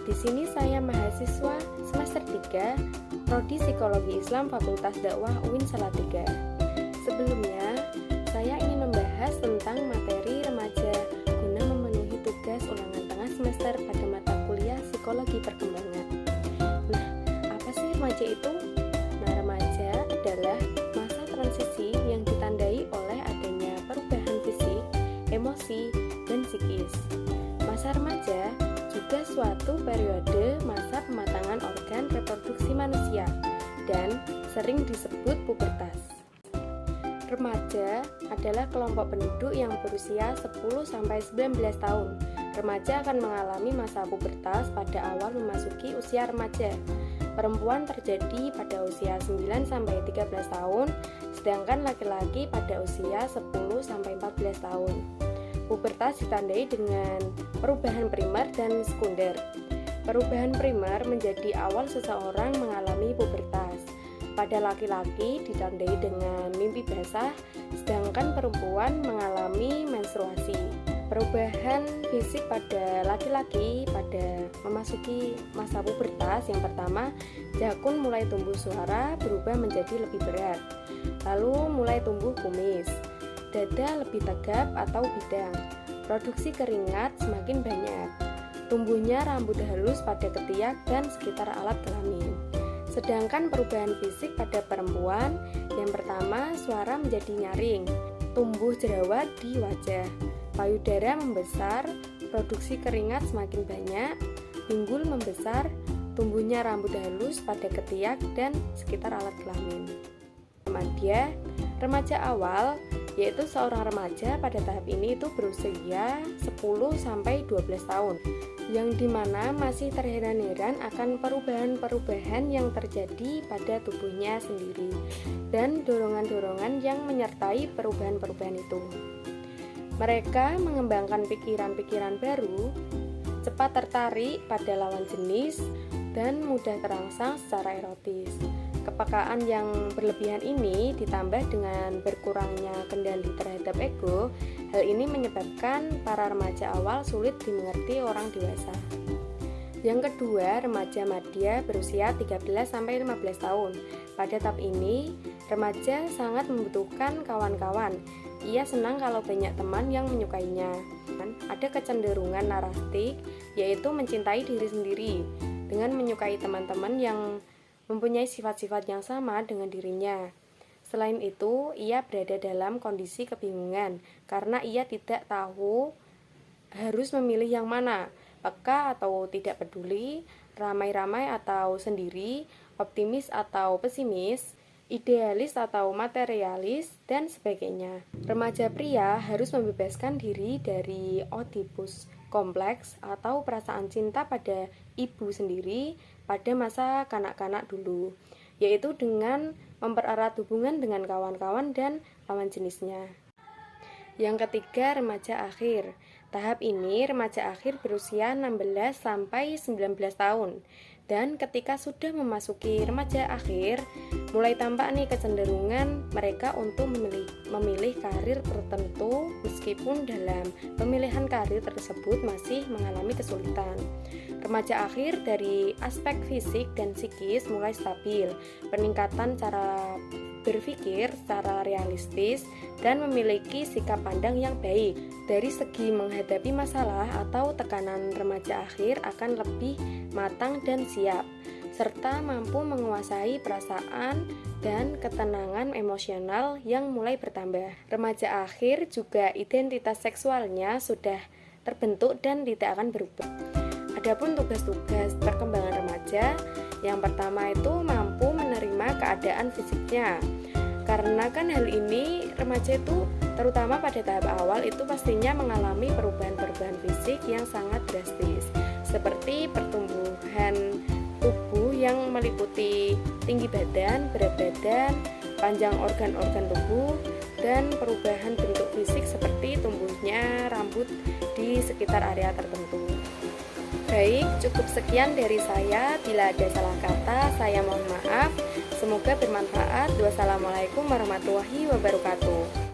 Di sini saya mahasiswa semester 3, Prodi Psikologi Islam Fakultas Dakwah UIN Salatiga. Sebelumnya, saya ingin membahas tentang materi remaja guna memenuhi tugas ulangan tengah semester pada mata kuliah Psikologi Perkembangan. Nah, apa sih remaja itu? Nah, remaja adalah masa transisi yang ditandai oleh adanya perubahan fisik, emosi, dan psikis. Masa remaja juga suatu periode masa pematangan organ reproduksi manusia dan sering disebut pubertas. Remaja adalah kelompok penduduk yang berusia 10-19 tahun. Remaja akan mengalami masa pubertas pada awal memasuki usia remaja. Perempuan terjadi pada usia 9-13 tahun, sedangkan laki-laki pada usia 10-14 tahun. Pubertas ditandai dengan perubahan primer dan sekunder. Perubahan primer menjadi awal seseorang mengalami pubertas. Pada laki-laki ditandai dengan mimpi basah, sedangkan perempuan mengalami menstruasi. Perubahan fisik pada laki-laki pada memasuki masa pubertas yang pertama, jakun mulai tumbuh suara berubah menjadi lebih berat. Lalu mulai tumbuh kumis. Dada lebih tegap atau bidang, produksi keringat semakin banyak, tumbuhnya rambut halus pada ketiak dan sekitar alat kelamin. Sedangkan perubahan fisik pada perempuan, yang pertama suara menjadi nyaring, tumbuh jerawat di wajah, payudara membesar, produksi keringat semakin banyak, pinggul membesar, tumbuhnya rambut halus pada ketiak dan sekitar alat kelamin. Remaja awal yaitu seorang remaja pada tahap ini itu berusia 10-12 tahun, yang dimana masih terheran-heran akan perubahan-perubahan yang terjadi pada tubuhnya sendiri dan dorongan-dorongan yang menyertai perubahan-perubahan itu. Mereka mengembangkan pikiran-pikiran baru, cepat tertarik pada lawan jenis, dan mudah terangsang secara erotis. Kepekaan yang berlebihan ini ditambah dengan berkurangnya kendali terhadap ego. Hal ini menyebabkan para remaja awal sulit dimengerti orang dewasa. Yang kedua, remaja madya berusia 13-15 tahun. Pada tahap ini, remaja sangat membutuhkan kawan-kawan. Ia senang kalau banyak teman yang menyukainya. Ada kecenderungan narastik, yaitu mencintai diri sendiri dengan menyukai teman-teman yang mempunyai sifat-sifat yang sama dengan dirinya. Selain itu, ia berada dalam kondisi kebingungan karena ia tidak tahu harus memilih yang mana, peka atau tidak peduli, ramai-ramai atau sendiri, optimis atau pesimis, idealis atau materialis, dan sebagainya. Remaja pria harus membebaskan diri dari Oedipus kompleks atau perasaan cinta pada ibu sendiri pada masa kanak-kanak dulu, yaitu dengan mempererat hubungan dengan kawan-kawan dan lawan jenisnya. Yang ketiga, remaja akhir. Tahap ini remaja akhir berusia 16-19 tahun. Dan ketika sudah memasuki remaja akhir, mulai tampak nih kecenderungan mereka untuk memilih karir tertentu meskipun dalam pemilihan karir tersebut masih mengalami kesulitan. Remaja akhir dari aspek fisik dan psikis mulai stabil, peningkatan cara berpikir secara realistis, dan memiliki sikap pandang yang baik. Dari segi menghadapi masalah atau tekanan, remaja akhir akan lebih matang dan siap, serta mampu menguasai perasaan dan ketenangan emosional yang mulai bertambah. Remaja akhir juga identitas seksualnya sudah terbentuk dan tidak akan berubah. Adapun tugas-tugas perkembangan remaja, yang pertama itu mampu menerima keadaan fisiknya. Karena kan hal ini remaja itu terutama pada tahap awal itu pastinya mengalami perubahan-perubahan fisik yang sangat drastis, seperti pertumbuhan tubuh yang meliputi tinggi badan, berat badan, panjang organ-organ tubuh, dan perubahan bentuk fisik seperti tumbuhnya rambut di sekitar area tertentu. Baik, cukup sekian dari saya. Bila ada salah kata, saya mohon maaf. Semoga bermanfaat. Wassalamualaikum warahmatullahi wabarakatuh.